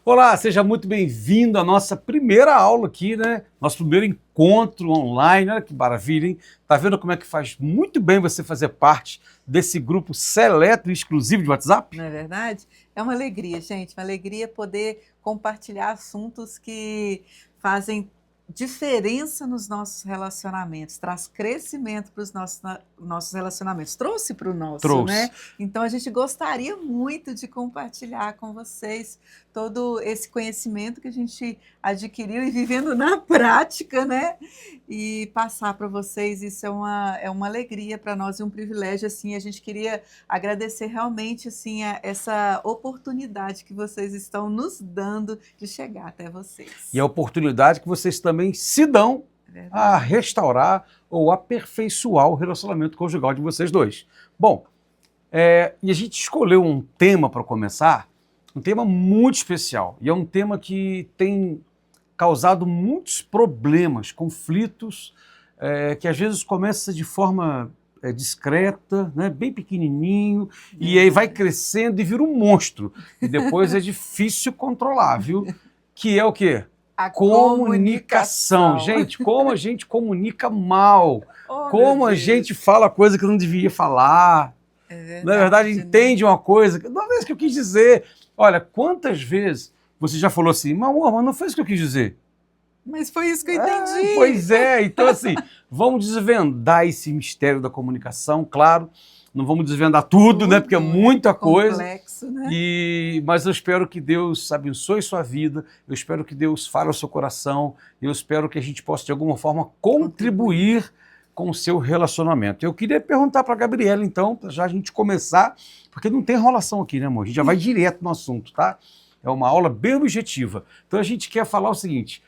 Olá, seja muito bem-vindo à nossa primeira aula aqui, né? Nosso primeiro encontro online. Olha que maravilha, hein? Tá vendo como é que faz muito bem você fazer parte desse grupo seleto e exclusivo de WhatsApp? Não é verdade? É uma alegria, gente, uma alegria poder compartilhar assuntos que fazem diferença nos nossos relacionamentos, traz crescimento para os nossos relacionamentos, trouxe para o nosso, Trouxe. né? Então a gente gostaria muito de compartilhar com vocês todo esse conhecimento que a gente adquiriu e vivendo na prática, né? E passar para vocês, isso é uma alegria para nós e um privilégio, assim, a gente queria agradecer realmente assim essa oportunidade que vocês estão nos dando de chegar até vocês. E a oportunidade que vocês também se dão a restaurar ou aperfeiçoar o relacionamento conjugal de vocês dois. Bom, e a gente escolheu um tema para começar, um tema muito especial. E é um tema que tem causado muitos problemas, conflitos, que às vezes começa de forma discreta, né, bem pequenininho, e aí vai crescendo e vira um monstro. E depois é difícil controlar, viu? Que é o quê? A Comunicação. Gente, como a gente comunica mal, como a gente fala coisa que não devia falar. Na verdade, entende uma coisa que não é isso que eu quis dizer. Olha, quantas vezes você já falou assim, mas amor, mas não foi isso que eu quis dizer. Mas foi isso que eu entendi. Pois é, então assim, vamos desvendar esse mistério da comunicação, claro. Não vamos desvendar tudo, né? Porque é muita coisa. Complexo, né? Mas eu espero que Deus abençoe sua vida, eu espero que Deus fale ao seu coração, eu espero que a gente possa, de alguma forma, contribuir com o seu relacionamento. Eu queria perguntar para a Gabriela, então, para já a gente começar, porque não tem enrolação aqui, né, amor? A gente já vai direto no assunto, tá? É uma aula bem objetiva. Então a gente quer falar o seguinte,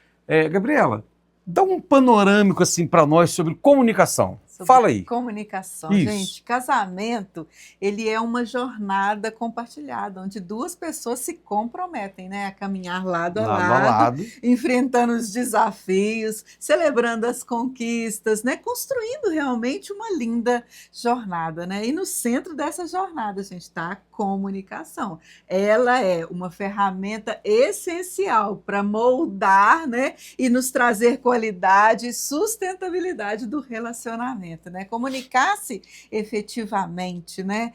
Gabriela, dá um panorâmico assim para nós sobre comunicação. Fala aí. Comunicação. Isso. Gente, casamento, ele é uma jornada compartilhada, onde duas pessoas se comprometem, né, a caminhar lado a lado, enfrentando os desafios, celebrando as conquistas, né, construindo realmente uma linda jornada, né? E no centro dessa jornada, gente, está a comunicação. Ela é uma ferramenta essencial para moldar, né, e nos trazer qualidade e sustentabilidade do relacionamento. Né? Comunicar-se efetivamente, né?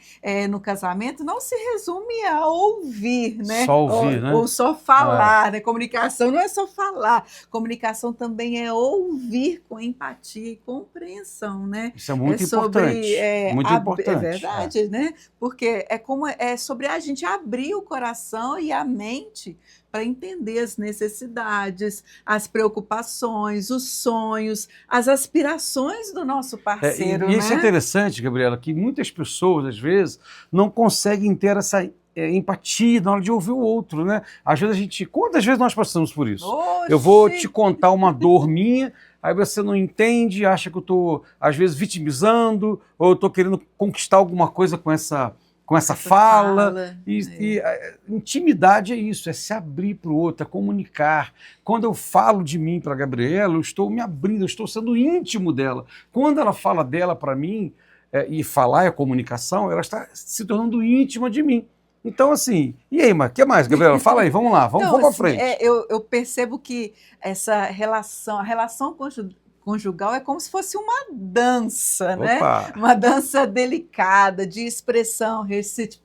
No casamento não se resume a ouvir, né? Só ouvir, né? Ou só falar, né? Comunicação não é só falar, comunicação também é ouvir com empatia e compreensão, né? Isso é muito importante. Muito importante. É verdade, né? Porque é sobre a gente abrir o coração e a mente para entender as necessidades, as preocupações, os sonhos, as aspirações do nosso parceiro. E isso é interessante, Gabriela, que muitas pessoas, às vezes, não conseguem ter essa empatia na hora de ouvir o outro, né? Às vezes quantas vezes nós passamos por isso? Oxi. Eu vou te contar uma dor minha, aí você não entende, acha que eu estou, às vezes, vitimizando, ou eu estou querendo conquistar alguma coisa com essa fala. Intimidade é isso, é se abrir para o outro, é comunicar. Quando eu falo de mim para a Gabriela, eu estou me abrindo, eu estou sendo íntimo dela. Quando ela fala dela para mim, e falar é comunicação, ela está se tornando íntima de mim. Então, assim, e aí, mas o que mais, Gabriela? Fala aí, vamos lá, vamos para frente. Eu percebo que essa relação, a relação conjugal é como se fosse uma dança, né? Uma dança delicada, de expressão,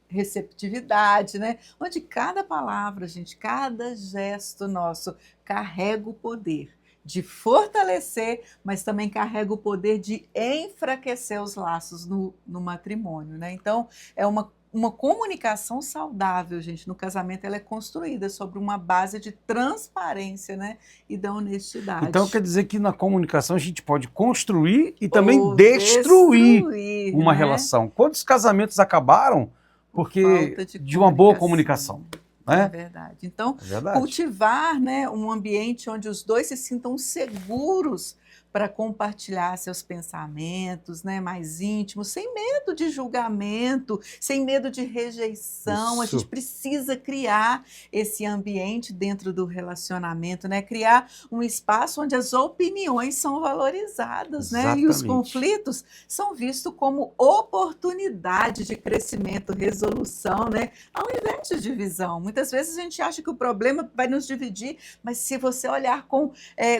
receptividade, né? Onde cada palavra, gente, cada gesto nosso carrega o poder de fortalecer, mas também carrega o poder de enfraquecer os laços no matrimônio, né? Então, é uma comunicação saudável, gente, no casamento, ela é construída sobre uma base de transparência, né, e da honestidade. Então quer dizer que na comunicação a gente pode construir e também destruir uma relação. Quantos casamentos acabaram porque de uma boa comunicação? Né? É verdade. Então, cultivar, né, um ambiente onde os dois se sintam seguros para compartilhar seus pensamentos, né, mais íntimos, sem medo de julgamento, sem medo de rejeição. Isso. A gente precisa criar esse ambiente dentro do relacionamento, né? Criar um espaço onde as opiniões são valorizadas, né? E os conflitos são vistos como oportunidade de crescimento, resolução, né? Ao invés de divisão. Muitas vezes a gente acha que o problema vai nos dividir, mas se você olhar como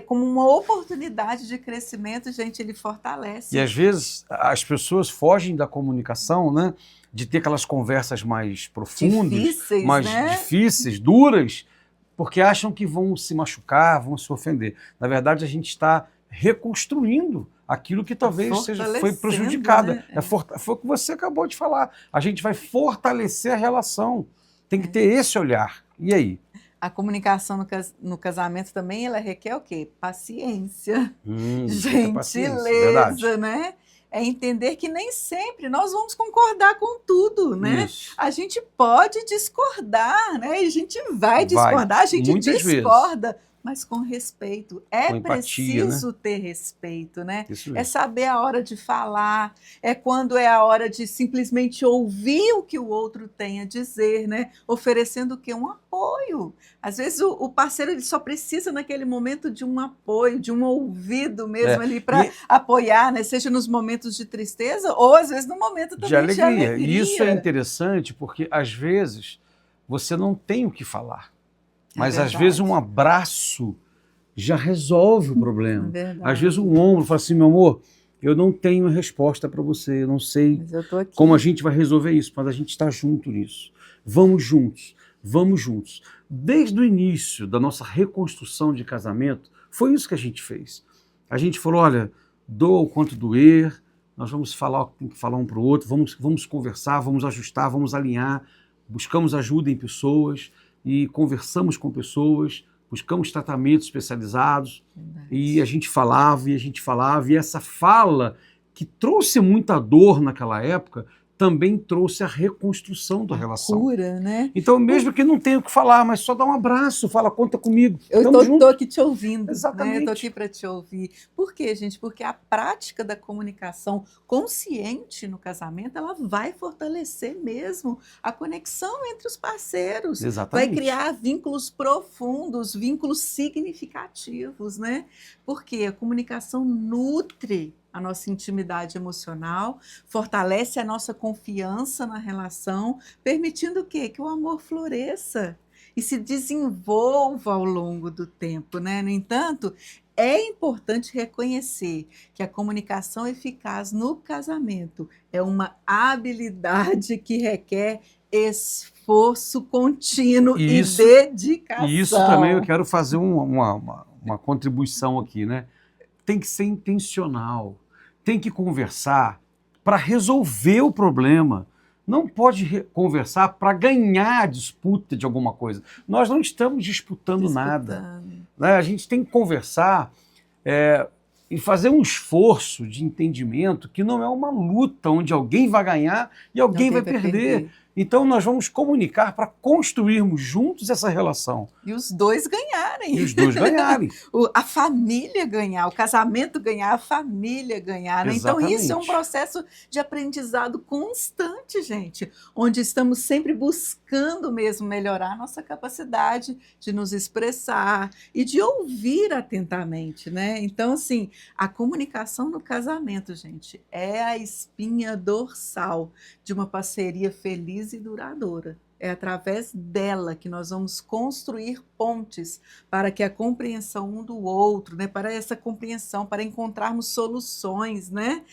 uma oportunidade de crescimento, gente, ele fortalece. E às vezes as pessoas fogem da comunicação, né? De ter aquelas conversas mais profundas, difíceis, mais né? difíceis, duras, porque acham que vão se machucar, vão se ofender. Na verdade, a gente está reconstruindo aquilo que talvez foi prejudicado. Né? Foi o que você acabou de falar. A gente vai fortalecer a relação. Tem que ter esse olhar. E aí? A comunicação no casamento também, ela requer o quê? Paciência, gentileza, né? É entender que nem sempre nós vamos concordar com tudo, né? Isso. A gente pode discordar, né? A gente vai discordar, a gente discorda, vezes. Mas com respeito. É com empatia, preciso, né? Ter respeito, né? É saber a hora de falar, é quando é a hora de simplesmente ouvir o que o outro tem a dizer, né? Oferecendo o quê? Um apoio. Às vezes o parceiro ele só precisa naquele momento de um apoio, de um ouvido mesmo ali para apoiar, né? Seja nos momentos de tristeza ou às vezes no momento também de alegria. E isso é interessante porque às vezes você não tem o que falar. Mas às vezes um abraço já resolve o problema. Às vezes um ombro fala assim, meu amor, eu não tenho resposta para você, eu não sei como a gente vai resolver isso, mas a gente está junto nisso. Vamos juntos, vamos juntos. Desde o início da nossa reconstrução de casamento, foi isso que a gente fez. A gente falou, olha, doa o quanto doer, nós vamos falar o que tem que falar um para o outro, vamos conversar, vamos ajustar, vamos alinhar, buscamos ajuda em pessoas, e conversamos com pessoas, buscamos tratamentos especializados, e a gente falava, e essa fala que trouxe muita dor naquela época, também trouxe a reconstrução da relação. Cura, né? Então, mesmo que não tenha o que falar, mas só dá um abraço, fala, conta comigo. Eu estou aqui te ouvindo. Exatamente. Né? Eu estou aqui para te ouvir. Por quê, gente? Porque a prática da comunicação consciente no casamento, ela vai fortalecer mesmo a conexão entre os parceiros. Exatamente. Vai criar vínculos profundos, vínculos significativos, né? Porque a comunicação nutre a nossa intimidade emocional, fortalece a nossa confiança na relação, permitindo o quê? Que o amor floresça e se desenvolva ao longo do tempo, né? No entanto, é importante reconhecer que a comunicação eficaz no casamento é uma habilidade que requer esforço contínuo e dedicação. E isso também eu quero fazer uma contribuição aqui, né? Tem que ser intencional. Tem que conversar para resolver o problema. Não pode conversar para ganhar a disputa de alguma coisa. Nós não estamos disputando nada. Né? A gente tem que conversar e fazer um esforço de entendimento que não é uma luta onde alguém vai ganhar e alguém vai perder. Então, nós vamos comunicar para construirmos juntos essa relação. E os dois ganharem. A família ganhar, o casamento ganhar, a família ganhar. Né? Então, isso é um processo de aprendizado constante, gente, onde estamos sempre buscando mesmo melhorar a nossa capacidade de nos expressar e de ouvir atentamente, né? Então, assim, a comunicação no casamento, gente, é a espinha dorsal de uma parceria feliz e duradoura. É através dela que nós vamos construir pontes para que a compreensão um do outro, né, para essa compreensão, para encontrarmos soluções, né,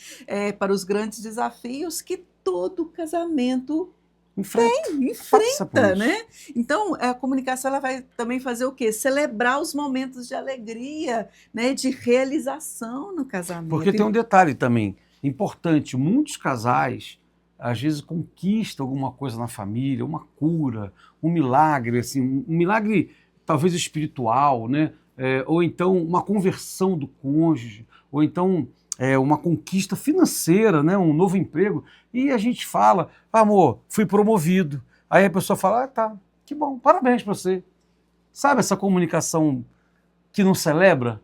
para os grandes desafios que todo casamento enfrenta, né? Então, a comunicação ela vai também fazer o quê? Celebrar os momentos de alegria, né, de realização no casamento. Porque tem um detalhe também importante, muitos casais às vezes conquista alguma coisa na família, uma cura, um milagre, assim, um milagre talvez espiritual, né? Ou então uma conversão do cônjuge, ou então uma conquista financeira, né? Um novo emprego, e a gente fala, amor, fui promovido. Aí a pessoa fala, tá, que bom, parabéns para você. Sabe essa comunicação que não celebra?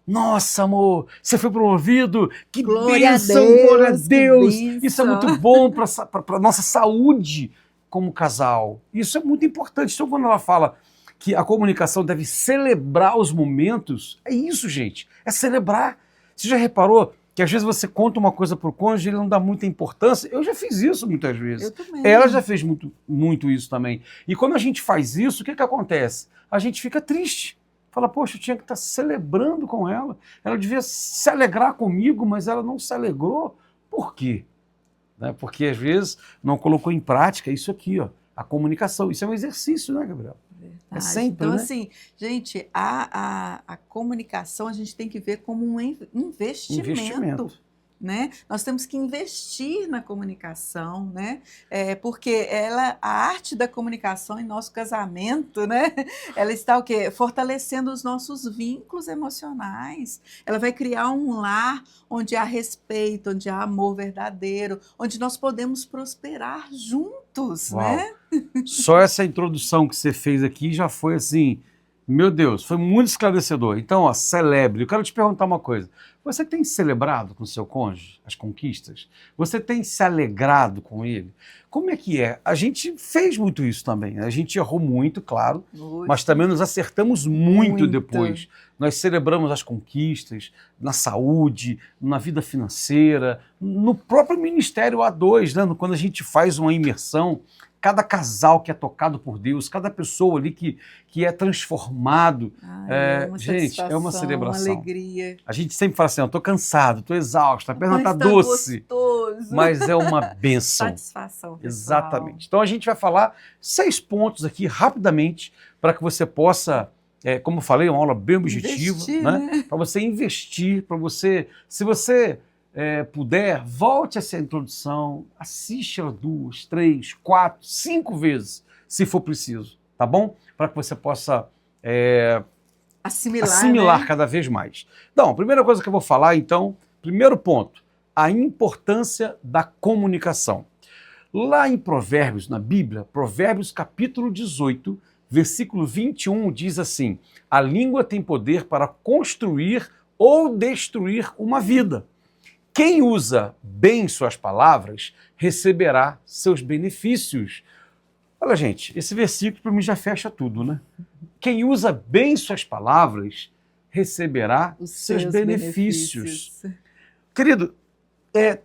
Nossa, amor, você foi promovido, que Glória bênção, a Deus, glória a Deus. que bênção. Isso é muito bom para a nossa saúde como casal. Isso é muito importante. Então, quando ela fala que a comunicação deve celebrar os momentos, é isso, gente, é celebrar. Você já reparou que às vezes você conta uma coisa para o cônjuge e ele não dá muita importância? Eu já fiz isso muitas vezes. Eu também. Ela já fez muito isso também. E quando a gente faz isso, o que acontece? A gente fica triste. Fala, poxa, eu tinha que estar celebrando com ela. Ela devia se alegrar comigo, mas ela não se alegrou. Por quê? Né? Porque às vezes não colocou em prática isso aqui, ó, a comunicação. Isso é um exercício, né, Gabriel? É sempre, então, né? assim, gente, a comunicação a gente tem que ver como um investimento. Né? Nós temos que investir na comunicação, né? Porque a arte da comunicação em nosso casamento, né? Ela está o quê? Fortalecendo os nossos vínculos emocionais. Ela vai criar um lar onde há respeito, onde há amor verdadeiro, onde nós podemos prosperar juntos, Uau. né? Só essa introdução que você fez aqui já foi assim, meu Deus, foi muito esclarecedor. Então, ó, celebre. Eu quero te perguntar uma coisa. Você tem celebrado com seu cônjuge as conquistas? Você tem se alegrado com ele? Como é que é? A gente fez muito isso também. Né? A gente errou muito, claro, mas também nos acertamos muito depois. Nós celebramos as conquistas na saúde, na vida financeira, no próprio Ministério A2, né? Quando a gente faz uma imersão, cada casal que é tocado por Deus, cada pessoa ali que é transformado. Gente, é uma celebração. Uma alegria. A gente sempre fala assim, eu estou cansado, estou exausto, a perna está doce. Gostoso. Mas é uma bênção. Satisfação, pessoal. Exatamente. Então a gente vai falar 6 pontos aqui rapidamente para que você possa, como eu falei, uma aula bem objetiva, né? Para você investir, para você, se você puder, volte essa introdução, assiste ela 2, 3, 4, 5 vezes, se for preciso, tá bom? Para que você possa assimilar, né? Cada vez mais. Então, a primeira coisa que eu vou falar, então, primeiro ponto, a importância da comunicação. Lá em Provérbios, na Bíblia, Provérbios capítulo 18, versículo 21, diz assim, a língua tem poder para construir ou destruir uma vida. Quem usa bem suas palavras receberá seus benefícios. Olha, gente, esse versículo para mim já fecha tudo, né? Quem usa bem suas palavras receberá os seus benefícios. Querido,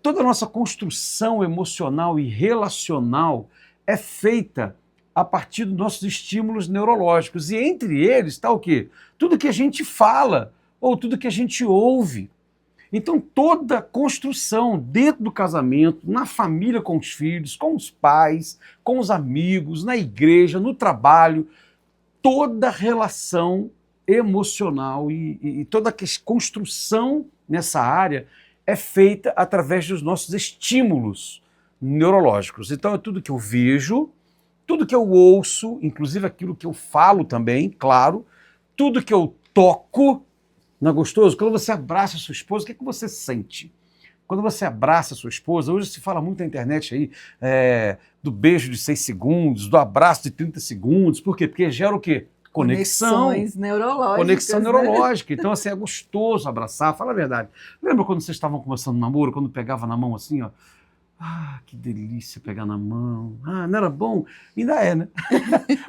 toda a nossa construção emocional e relacional é feita a partir dos nossos estímulos neurológicos. E entre eles está o quê? Tudo que a gente fala ou tudo que a gente ouve. Então, toda construção dentro do casamento, na família com os filhos, com os pais, com os amigos, na igreja, no trabalho, toda relação emocional e toda a construção nessa área é feita através dos nossos estímulos neurológicos. Então, é tudo que eu vejo, tudo que eu ouço, inclusive aquilo que eu falo também, claro, tudo que eu toco. Não é gostoso? Quando você abraça a sua esposa, o que você sente? Quando você abraça a sua esposa, hoje se fala muito na internet aí, do beijo de 6 segundos, do abraço de 30 segundos. Por quê? Porque gera o quê? Conexões neurológicas. Conexão neurológica. Então, assim, é gostoso abraçar. Fala a verdade. Lembra quando vocês estavam começando o namoro, quando pegava na mão assim, ó? Ah, que delícia pegar na mão. Ah, não era bom? Ainda é, né?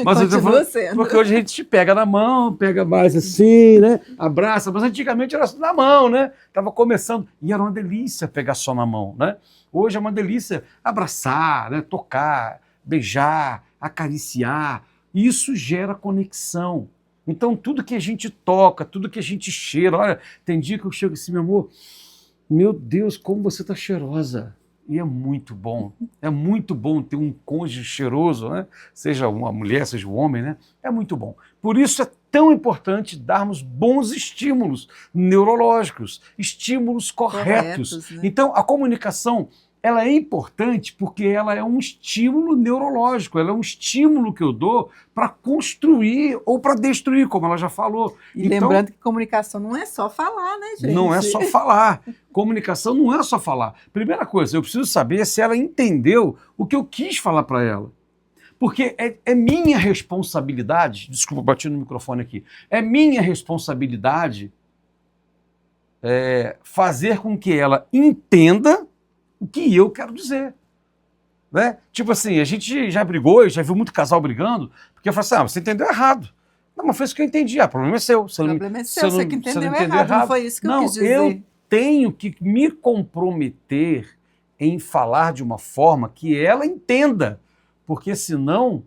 Mas continua sendo. Porque hoje a gente pega na mão, pega mais assim, né? Abraça. Mas antigamente era na mão, né? Tava começando. E era uma delícia pegar só na mão, né? Hoje é uma delícia abraçar, né? Tocar, beijar, acariciar. Isso gera conexão. Então, tudo que a gente toca, tudo que a gente cheira. Olha, tem dia que eu chego assim, meu amor, meu Deus, como você está cheirosa. E é muito bom ter um cônjuge cheiroso, né? Seja uma mulher, seja um homem, né? É muito bom. Por isso é tão importante darmos bons estímulos neurológicos, estímulos corretos. Né? Então, a comunicação, ela é importante porque ela é um estímulo neurológico, ela é um estímulo que eu dou para construir ou para destruir, como ela já falou. E então, lembrando que comunicação não é só falar, né, gente? Não é só falar. Comunicação não é só falar. Primeira coisa, eu preciso saber se ela entendeu o que eu quis falar para ela. Porque é minha responsabilidade, desculpa, bati no microfone aqui, é minha responsabilidade fazer com que ela entenda o que eu quero dizer. Né? Tipo assim, a gente já brigou, já viu muito casal brigando, porque eu falo assim, você entendeu errado. Não, mas foi isso que eu entendi. O problema é seu. O problema é seu, você que entendeu errado. Não foi isso que eu quis dizer. Eu tenho que me comprometer em falar de uma forma que ela entenda, porque senão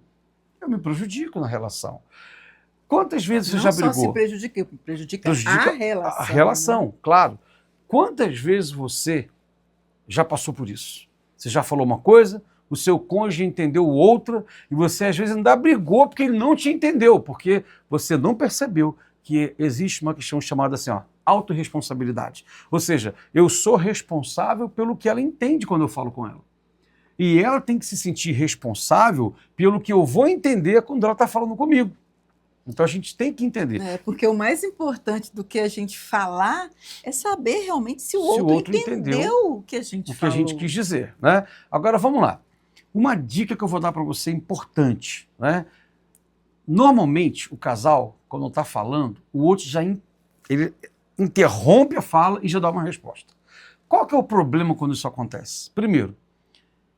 eu me prejudico na relação. Quantas vezes você já brigou? Não só se prejudica a relação. A relação, né? Claro. Quantas vezes você já passou por isso? Você já falou uma coisa, o seu cônjuge entendeu outra, e você às vezes ainda brigou porque ele não te entendeu, porque você não percebeu que existe uma questão chamada assim, autorresponsabilidade. Ou seja, eu sou responsável pelo que ela entende quando eu falo com ela. E ela tem que se sentir responsável pelo que eu vou entender quando ela está falando comigo. Então a gente tem que entender. Porque o mais importante do que a gente falar é saber realmente se o outro entendeu o que a gente falou. O que a gente quis dizer. Né? Agora vamos lá. Uma dica que eu vou dar para você importante. Né? Normalmente o casal, quando está falando, o outro ele interrompe a fala e já dá uma resposta. Qual que é o problema quando isso acontece? Primeiro,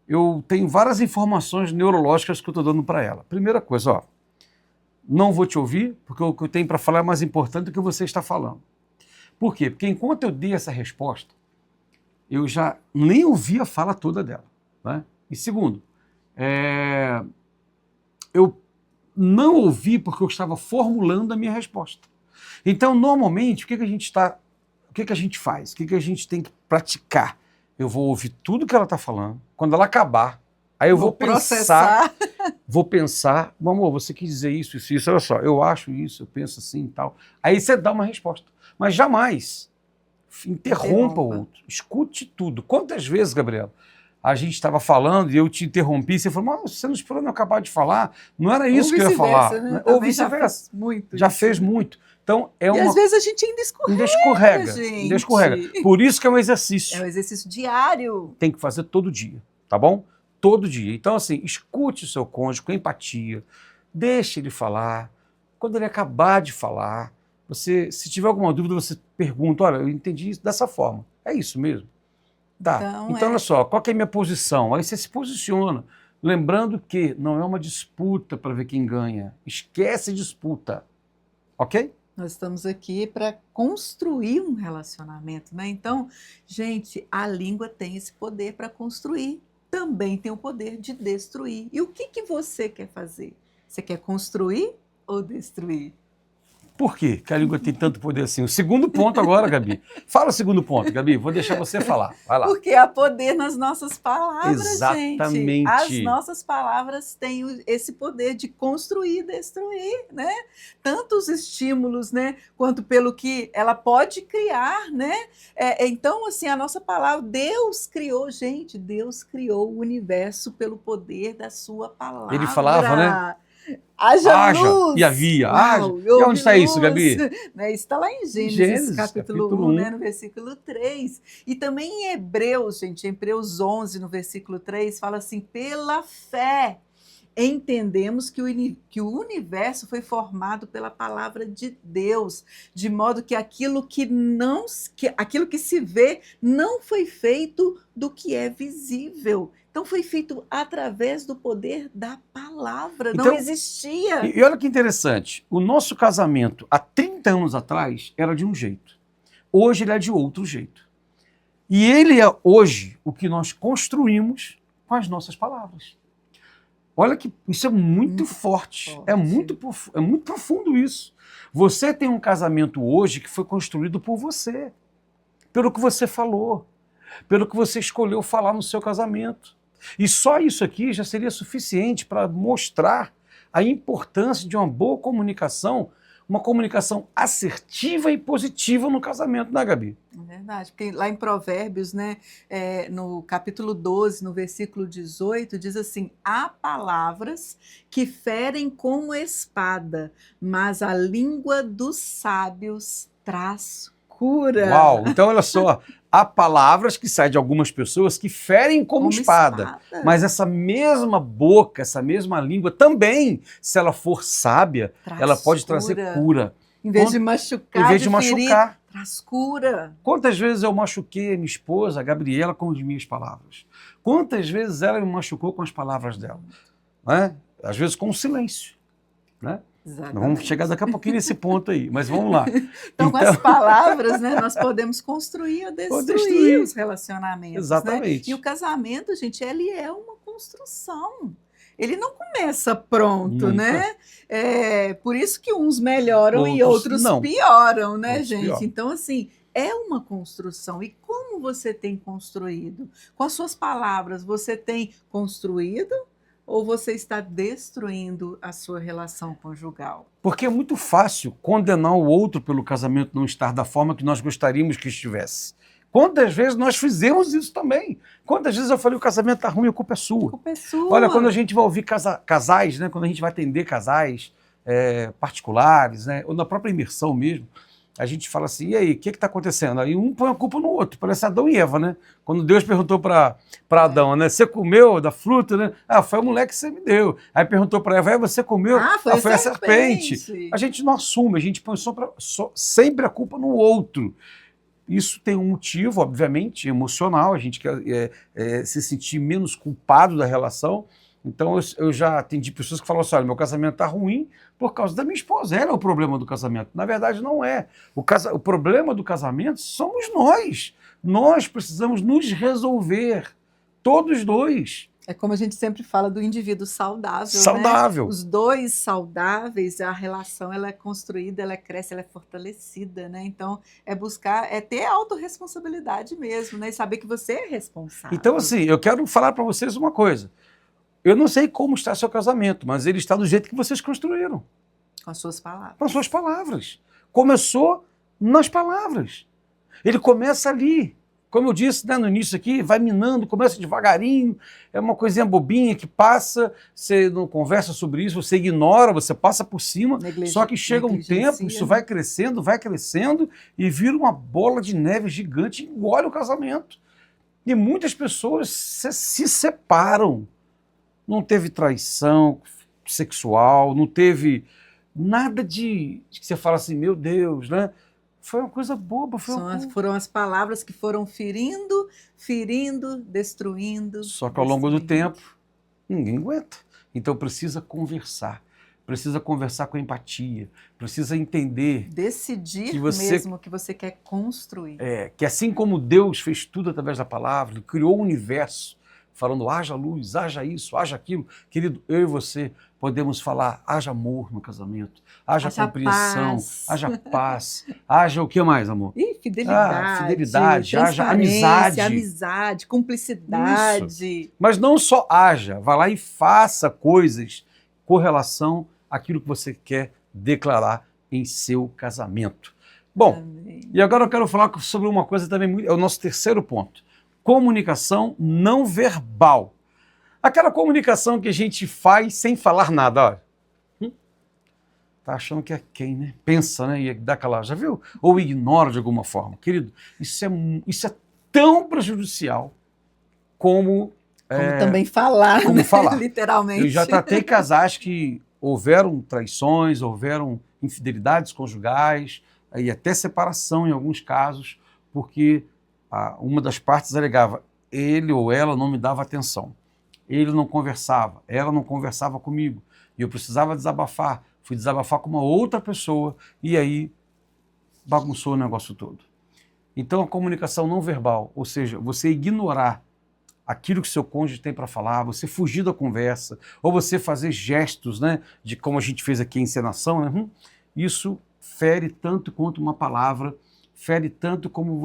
eu tenho várias informações neurológicas que eu estou dando para ela. Primeira coisa, não vou te ouvir, porque o que eu tenho para falar é mais importante do que você está falando. Por quê? Porque enquanto eu dei essa resposta, eu já nem ouvi a fala toda dela. Né? E segundo, eu não ouvi porque eu estava formulando a minha resposta. Então, normalmente, o que a gente faz? O que a gente tem que praticar? Eu vou ouvir tudo que ela está falando. Quando ela acabar, aí eu vou pensar, meu amor, você quis dizer isso, olha só, eu acho isso, eu penso assim e tal. Aí você dá uma resposta. Mas jamais interrompa o outro. Escute tudo. Quantas vezes, Gabriela, a gente estava falando e eu te interrompi, e você falou, mas você não esperou eu acabar de falar? Não era isso que eu ia falar. Né? Ou vice-versa. Já fez muito. Então, e às vezes a gente ainda escorrega. Ainda escorrega. Por isso que é um exercício. É um exercício diário. Tem que fazer todo dia, tá bom? Todo dia. Então, assim, escute o seu cônjuge com empatia, deixe ele falar. Quando ele acabar de falar, se tiver alguma dúvida, você pergunta, olha, eu entendi isso dessa forma. É isso mesmo? Tá. Então olha só, qual que é a minha posição? Aí você se posiciona. Lembrando que não é uma disputa para ver quem ganha. Esquece disputa. Ok? Nós estamos aqui para construir um relacionamento, né? Então, gente, a língua tem esse poder para construir. Também tem o poder de destruir. E o que você quer fazer? Você quer construir ou destruir? Por quê que a língua tem tanto poder assim? O segundo ponto agora, Gabi. Fala o segundo ponto, Gabi. Vou deixar você falar. Vai lá. Porque há poder nas nossas palavras, Exatamente. gente. As nossas palavras têm esse poder de construir e destruir, né? Tanto os estímulos, né? Quanto pelo que ela pode criar, né? Então, assim, a nossa palavra, Deus criou, gente, Deus criou o universo pelo poder da sua palavra. Ele falava, né? Haja luz. E havia. E onde está isso, Gabi? Isso está lá em Gênesis capítulo 1, né, no versículo 3. E também em Hebreus, gente, em Hebreus 11, no versículo 3, fala assim, pela fé entendemos que o universo foi formado pela palavra de Deus, de modo que aquilo que se vê não foi feito do que é visível. Então foi feito através do poder da palavra, então, não existia. E olha que interessante, o nosso casamento há 30 anos atrás era de um jeito, hoje ele é de outro jeito. E ele é hoje o que nós construímos com as nossas palavras. Olha que isso é muito forte. É muito profundo isso. Você tem um casamento hoje que foi construído por você, pelo que você falou, pelo que você escolheu falar no seu casamento. E só isso aqui já seria suficiente para mostrar a importância de uma boa comunicação, uma comunicação assertiva e positiva no casamento, né, Gabi? É verdade, porque lá em Provérbios, né, no capítulo 12, no versículo 18, diz assim, há palavras que ferem como espada, mas a língua dos sábios traz cura. Uau! Então, olha só, há palavras que saem de algumas pessoas que ferem como espada. Mas essa mesma boca, essa mesma língua também, se ela for sábia, ela pode trazer cura. Em vez de machucar, Traz cura. Quantas vezes eu machuquei a minha esposa, a Gabriela, com as minhas palavras? Quantas vezes ela me machucou com as palavras dela? Né? Às vezes com o silêncio. Né? Vamos chegar daqui a pouquinho nesse ponto aí, mas vamos lá. Então, com as palavras, né, nós podemos construir ou destruir os relacionamentos. Exatamente. Né? E o casamento, gente, ele é uma construção. Ele não começa pronto, Nunca. Né? Por isso que uns melhoram e outros não. pioram, né, Outros gente? pioram. Então, assim, é uma construção. E como você tem construído? Com as suas palavras, você tem construído ou você está destruindo a sua relação conjugal? Porque é muito fácil condenar o outro pelo casamento não estar da forma que nós gostaríamos que estivesse. Quantas vezes nós fizemos isso também? Quantas vezes eu falei, o casamento está ruim, a culpa é sua. A culpa é sua. Olha, quando a gente vai ouvir casais, né, quando a gente vai atender casais particulares, né, ou na própria imersão mesmo, a gente fala assim, e aí, o que está acontecendo? Aí um põe a culpa no outro, parece Adão e Eva, né? Quando Deus perguntou para Adão, né, você comeu da fruta, né? Ah, foi a mulher que você me deu. Aí perguntou para Eva, você comeu? Foi a serpente. A gente não assume, a gente põe sempre a culpa no outro. Isso tem um motivo, obviamente, emocional, a gente quer se sentir menos culpado da relação. Então, eu já atendi pessoas que falam assim, olha, meu casamento está ruim por causa da minha esposa. Ela é o problema do casamento. Na verdade, não é. O problema do casamento somos nós. Nós precisamos nos resolver, todos dois. É como a gente sempre fala do indivíduo saudável. Saudável. Né? Os dois saudáveis, a relação ela é construída, ela cresce, ela é fortalecida, né? Então, é ter autorresponsabilidade mesmo, né? E saber que você é responsável. Então, assim, eu quero falar para vocês uma coisa. Eu não sei como está seu casamento, mas ele está do jeito que vocês construíram. Com as suas palavras. Com as suas palavras. Começou nas palavras. Ele começa ali. Como eu disse, né, no início aqui, vai minando, começa devagarinho, é uma coisinha bobinha que passa, você não conversa sobre isso, você ignora, você passa por cima, só que chega um tempo, isso vai crescendo e vira uma bola de neve gigante e engole o casamento. E muitas pessoas se separam. Não teve traição sexual, não teve nada de que você fala assim, meu Deus, né? Foi uma coisa boba. Foram as palavras que foram ferindo, destruindo. Só que ao longo do tempo, ninguém aguenta. Então precisa conversar com empatia, precisa entender. Decidir mesmo que você quer construir. Que assim como Deus fez tudo através da palavra, Ele criou o universo, falando, haja luz, haja isso, haja aquilo. Querido, eu e você podemos falar, haja amor no casamento, haja compreensão, haja paz, haja o que mais, amor? Fidelidade, haja amizade, cumplicidade. Isso. Mas não só haja, vá lá e faça coisas com relação àquilo que você quer declarar em seu casamento. Bom, amém. E agora eu quero falar sobre uma coisa também, é o nosso terceiro ponto. Comunicação não verbal. Aquela comunicação que a gente faz sem falar nada. Olha. Tá achando que é quem, né? Pensa, né? E dá aquela, já viu? Ou ignora de alguma forma. Querido, isso é tão prejudicial como também falar, como né? falar. Literalmente. Eu já tratei casais que houveram traições, houveram infidelidades conjugais e até separação em alguns casos, porque uma das partes alegava, ele ou ela não me dava atenção, ele não conversava, ela não conversava comigo, e eu precisava desabafar, fui desabafar com uma outra pessoa, e aí bagunçou o negócio todo. Então a comunicação não verbal, ou seja, você ignorar aquilo que seu cônjuge tem para falar, você fugir da conversa, ou você fazer gestos, né, de como a gente fez aqui em encenação, né, isso fere tanto quanto uma palavra, fere tanto como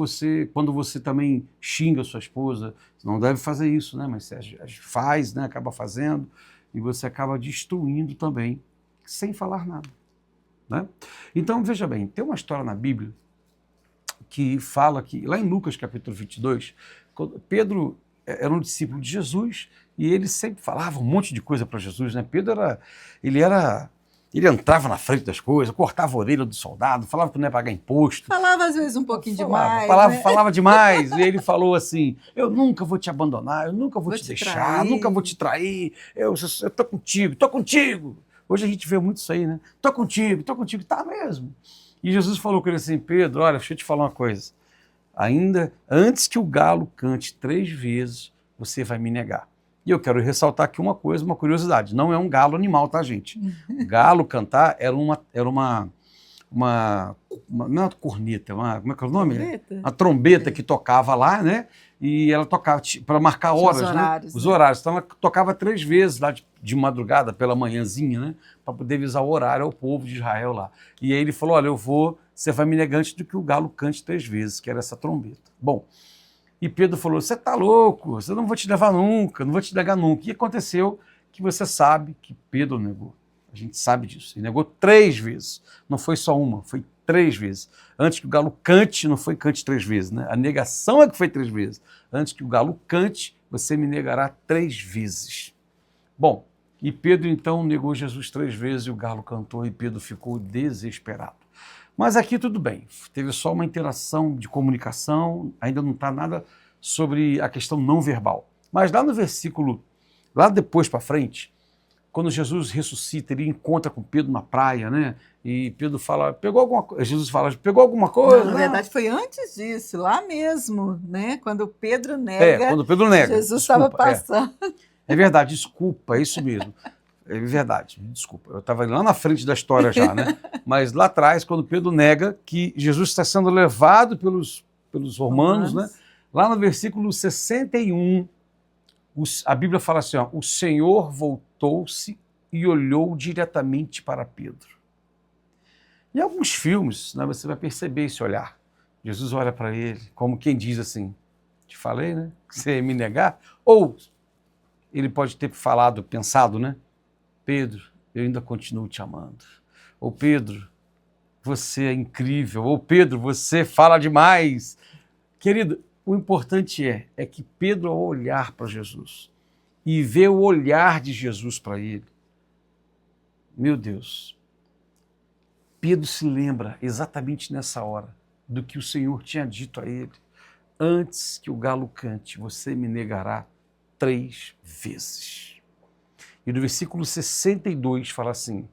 quando você também xinga a sua esposa, você não deve fazer isso, né? Mas você faz, né? Acaba fazendo, e você acaba destruindo também, sem falar nada. Né? Então, veja bem, tem uma história na Bíblia que fala que, lá em Lucas capítulo 22, Pedro era um discípulo de Jesus, e ele sempre falava um monte de coisa para Jesus, né? Pedro ele entrava na frente das coisas, cortava a orelha do soldado, falava que não ia pagar imposto. Falava às vezes um pouquinho demais. Falava demais. E ele falou assim, eu nunca vou te abandonar, eu nunca vou te deixar, nunca vou te trair, eu estou contigo. Hoje a gente vê muito isso aí, né? Tô contigo, tá mesmo. E Jesus falou com ele assim, Pedro, olha, deixa eu te falar uma coisa. Ainda antes que o galo cante 3 vezes, você vai me negar. E eu quero ressaltar aqui uma coisa, uma curiosidade. Não é um galo animal, tá, gente? O galo cantar era uma não é uma corneta, como é que é o nome? Trombeta? Uma trombeta que tocava lá, né? E ela tocava para marcar horas, os horários, né? Os né? horários. Então ela tocava 3 vezes lá de madrugada, pela manhãzinha, né? Para poder avisar o horário ao povo de Israel lá. E aí ele falou, olha, você vai me negar antes do que o galo cante 3 vezes, que era essa trombeta. Bom, e Pedro falou, você tá louco, você não vou te levar nunca, não vou te negar nunca. E aconteceu que você sabe que Pedro negou. A gente sabe disso. Ele negou 3 vezes. Não foi só uma, foi 3 vezes. Antes que o galo cante, não foi cante 3 vezes, né? A negação é que foi 3 vezes. Antes que o galo cante, você me negará 3 vezes. Bom, e Pedro então negou Jesus 3 vezes e o galo cantou e Pedro ficou desesperado. Mas aqui tudo bem, teve só uma interação de comunicação, ainda não está nada sobre a questão não verbal. Mas lá no versículo, lá depois para frente, quando Jesus ressuscita, ele encontra com Pedro na praia, né? E Pedro fala, pegou alguma coisa? Jesus fala, pegou alguma coisa? Não, na verdade, foi antes disso, lá mesmo, né? Quando Pedro nega, quando Pedro nega. Jesus estava passando. É verdade, desculpa, é isso mesmo. É verdade, desculpa. Eu estava lá na frente da história já, né? Mas lá atrás, quando Pedro nega que Jesus está sendo levado pelos romanos, né? Lá no versículo 61, a Bíblia fala assim, ó, o Senhor voltou-se e olhou diretamente para Pedro. Em alguns filmes, né, você vai perceber esse olhar. Jesus olha para ele, como quem diz assim, te falei, né? Que você ia me negar. Ou ele pode ter falado, pensado, né? Pedro, eu ainda continuo te amando. Ou Pedro, você é incrível. Ou Pedro, você fala demais. Querido, o importante é que Pedro, ao olhar para Jesus e ver o olhar de Jesus para ele, meu Deus, Pedro se lembra exatamente nessa hora do que o Senhor tinha dito a ele. Antes que o galo cante, você me negará 3 vezes. E no versículo 62 fala assim,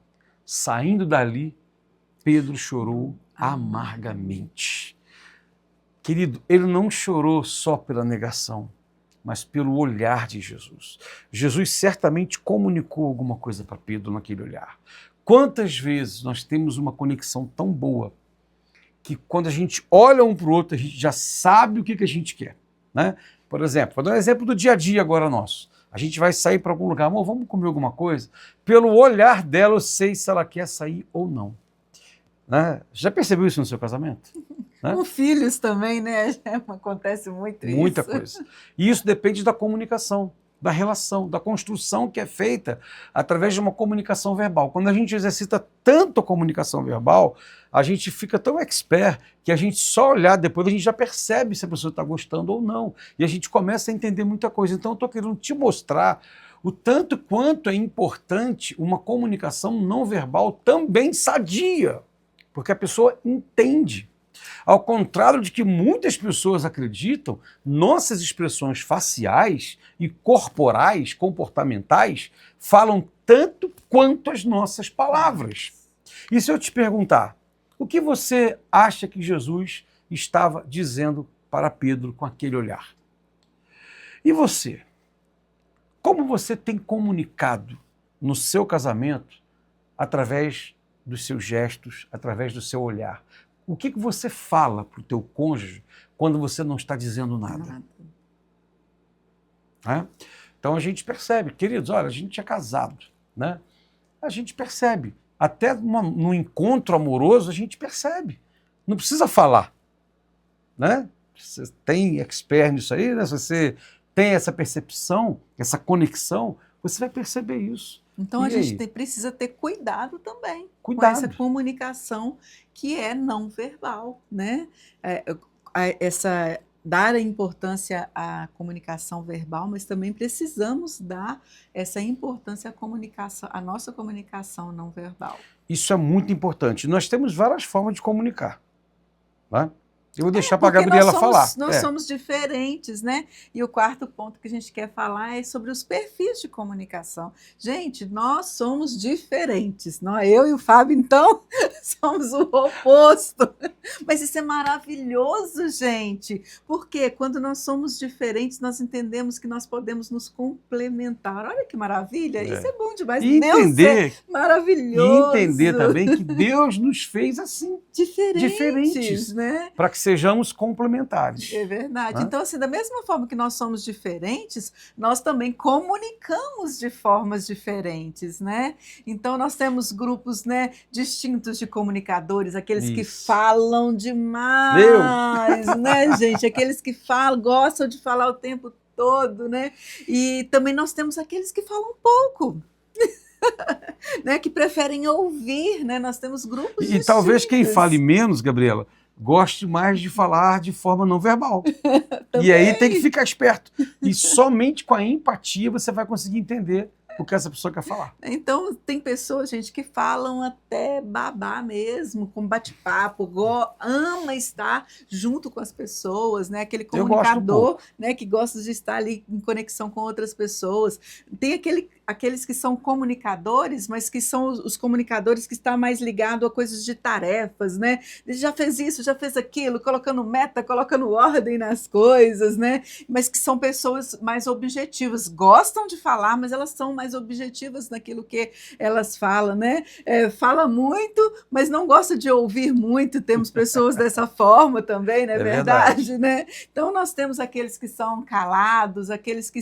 saindo dali, Pedro chorou amargamente. Querido, ele não chorou só pela negação, mas pelo olhar de Jesus. Jesus certamente comunicou alguma coisa para Pedro naquele olhar. Quantas vezes nós temos uma conexão tão boa que quando a gente olha um para o outro, a gente já sabe o que a gente quer, né? Por exemplo, vou dar um exemplo do dia a dia agora nosso. A gente vai sair para algum lugar, amor, vamos comer alguma coisa? Pelo olhar dela eu sei se ela quer sair ou não. Né? Já percebeu isso no seu casamento? Né? Com filhos também, né? Acontece muito isso. Muita coisa. E isso depende da comunicação, da relação, da construção que é feita através de uma comunicação verbal. Quando a gente exercita tanto a comunicação verbal, a gente fica tão expert que a gente só olhar depois, a gente já percebe se a pessoa está gostando ou não. E a gente começa a entender muita coisa. Então eu estou querendo te mostrar o tanto quanto é importante uma comunicação não verbal também sadia, porque a pessoa entende. Ao contrário de que muitas pessoas acreditam, nossas expressões faciais e corporais, comportamentais, falam tanto quanto as nossas palavras. E se eu te perguntar, o que você acha que Jesus estava dizendo para Pedro com aquele olhar? E você? Como você tem comunicado no seu casamento através dos seus gestos, através do seu olhar? O que você fala para o teu cônjuge quando você não está dizendo nada? É? Então a gente percebe, queridos, olha, a gente é casado, né? A gente percebe, até no encontro amoroso a gente percebe, não precisa falar, né? Você tem expert nisso aí, né? Se você tem essa percepção, essa conexão, você vai perceber isso. Então a gente precisa ter cuidado também com essa comunicação que é não verbal, né? Dar a importância à comunicação verbal, mas também precisamos dar essa importância à nossa comunicação não verbal. Isso é muito importante. Nós temos várias formas de comunicar, né? Eu vou deixar para a Gabriela falar. Nós somos diferentes, né? E o quarto ponto que a gente quer falar é sobre os perfis de comunicação. Gente, nós somos diferentes. Eu e o Fábio, então, somos o oposto. Mas isso é maravilhoso, gente. Porque quando nós somos diferentes, nós entendemos que nós podemos nos complementar. Olha que maravilha. Isso é bom demais. E entender, Deus é maravilhoso. E entender também que Deus nos fez assim. Diferentes, né? Para que sejamos complementares. É verdade. Então, assim, da mesma forma que nós somos diferentes, nós também comunicamos de formas diferentes, né? Então, nós temos grupos, né, distintos de comunicadores, aqueles que falam demais, né, gente? Aqueles que gostam de falar o tempo todo, né? E também nós temos aqueles que falam pouco. Né, que preferem ouvir, né? Nós temos grupos distintos. E talvez quem fale menos, Gabriela, goste mais de falar de forma não verbal. E aí tem que ficar esperto. E somente com a empatia você vai conseguir entender o que essa pessoa quer falar. Então, tem pessoas, gente, que falam até babar mesmo, com bate-papo, ama estar junto com as pessoas, né? Aquele comunicador, né, que gosta de estar ali em conexão com outras pessoas. Tem aqueles que são comunicadores, mas que são os comunicadores que estão mais ligados a coisas de tarefas, né? Ele já fez isso, já fez aquilo, colocando meta, colocando ordem nas coisas, né? Mas que são pessoas mais objetivas, gostam de falar, mas elas são mais objetivas naquilo que elas falam, né? Fala muito, mas não gosta de ouvir muito. Temos pessoas dessa forma também, não é verdade, né? Então nós temos aqueles que são calados, aqueles que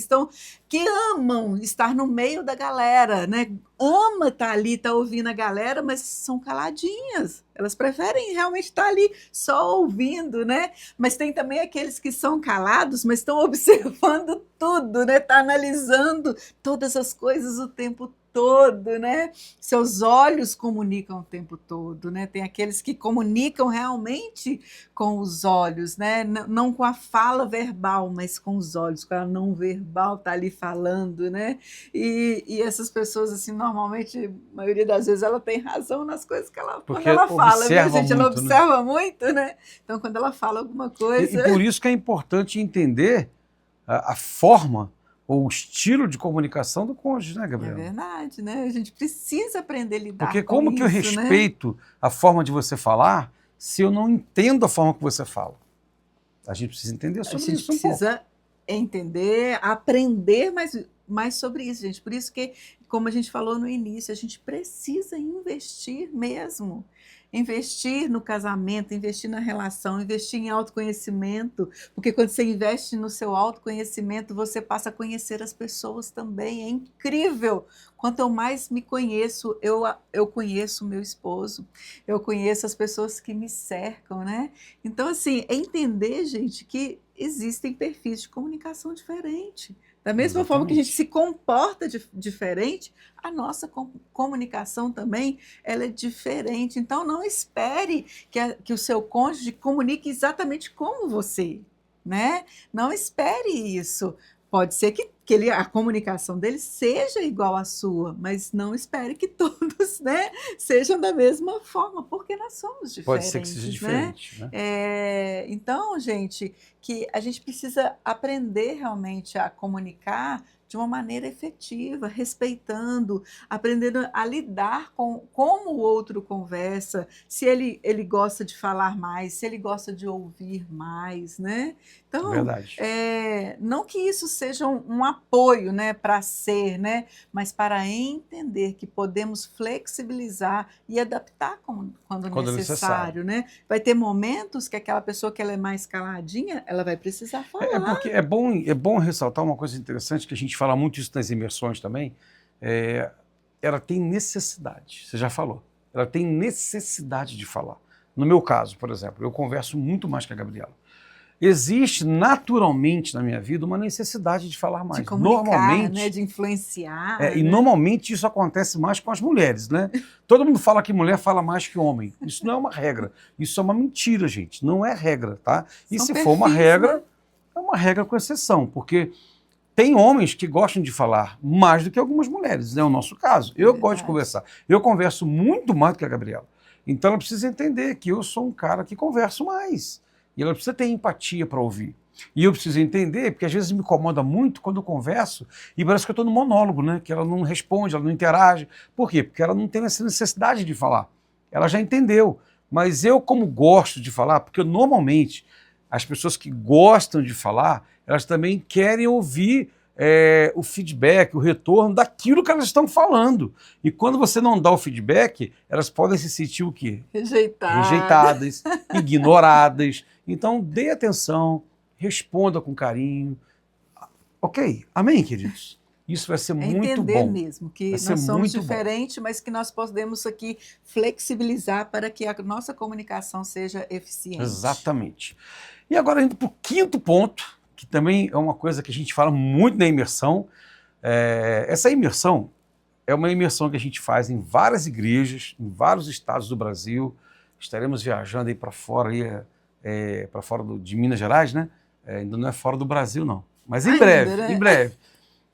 amam estar no meio da galera, né? Ama estar ali, estar ouvindo a galera, mas são caladinhas. Elas preferem realmente estar ali só ouvindo, né? Mas tem também aqueles que são calados, mas estão observando tudo, né? Tá analisando todas as coisas o tempo todo, né? Seus olhos comunicam o tempo todo, né? Tem aqueles que comunicam realmente com os olhos, né? Não com a fala verbal, mas com os olhos, com a não verbal tá ali falando, né? E essas pessoas, assim, normalmente, a maioria das vezes, ela tem razão nas coisas que ela fala, né, gente? Ela observa muito, né? Então, quando ela fala alguma coisa... E por isso que é importante entender a forma ou o estilo de comunicação do cônjuge, né, Gabriela? É verdade, né? A gente precisa aprender a lidar com isso, porque como que eu respeito a forma de você falar se eu não entendo a forma que você fala? A gente precisa entender sobre isso. A gente precisa entender, aprender mais sobre isso, gente. Por isso que, como a gente falou no início, a gente precisa investir mesmo. Investir no casamento, investir na relação, investir em autoconhecimento, porque quando você investe no seu autoconhecimento, você passa a conhecer as pessoas também. É incrível! Quanto eu mais me conheço, eu conheço o meu esposo, eu conheço as pessoas que me cercam, né? Então, assim, é entender, gente, que existem perfis de comunicação diferentes. Da mesma forma que a gente se comporta diferente, a nossa comunicação também ela é diferente. Então, não espere que o seu cônjuge comunique exatamente como você, né? Não espere isso. Pode ser que a comunicação dele seja igual à sua, mas não espere que todos, né, sejam da mesma forma, porque nós somos diferentes. Pode ser que seja diferente, né? Então, gente, que a gente precisa aprender realmente a comunicar de uma maneira efetiva, respeitando, aprendendo a lidar com como o outro conversa, se ele gosta de falar mais, se ele gosta de ouvir mais, né? Então, não que isso seja um apoio, né, para ser, né, mas para entender que podemos flexibilizar e adaptar quando necessário, né? Vai ter momentos que aquela pessoa que ela é mais caladinha, ela vai precisar falar. Porque é bom ressaltar uma coisa interessante, que a gente fala muito isso nas imersões também, ela tem necessidade, você já falou, ela tem necessidade de falar. No meu caso, por exemplo, eu converso muito mais que a Gabriela. Existe naturalmente na minha vida uma necessidade de falar mais. De comunicar, né? De influenciar. Né? E normalmente isso acontece mais com as mulheres, né? Todo mundo fala que mulher fala mais que homem. Isso não é uma regra. Isso é uma mentira, gente. Não é regra, tá? E se for uma regra, né? É uma regra com exceção, porque tem homens que gostam de falar mais do que algumas mulheres, né? É o nosso caso. Eu gosto de conversar. Eu converso muito mais do que a Gabriela. Então ela precisa entender que eu sou um cara que converso mais. E ela precisa ter empatia para ouvir. E eu preciso entender, porque às vezes me incomoda muito quando eu converso e parece que eu estou no monólogo, né? Que ela não responde, ela não interage. Por quê? Porque ela não tem essa necessidade de falar. Ela já entendeu. Mas eu, como gosto de falar, porque normalmente as pessoas que gostam de falar, elas também querem ouvir o feedback, o retorno daquilo que elas estão falando. E quando você não dá o feedback, elas podem se sentir o quê? Rejeitadas, ignoradas. Então, dê atenção, responda com carinho. Ok? Amém, queridos? Isso vai ser muito bom. Entender mesmo que nós somos diferentes, mas que nós podemos aqui flexibilizar para que a nossa comunicação seja eficiente. Exatamente. E agora, indo para o quinto ponto, que também é uma coisa que a gente fala muito na imersão. Essa imersão é uma imersão que a gente faz em várias igrejas, em vários estados do Brasil. Estaremos viajando aí para fora, para fora de Minas Gerais, né? Ainda não é fora do Brasil, não. Mas em breve, né? Em breve.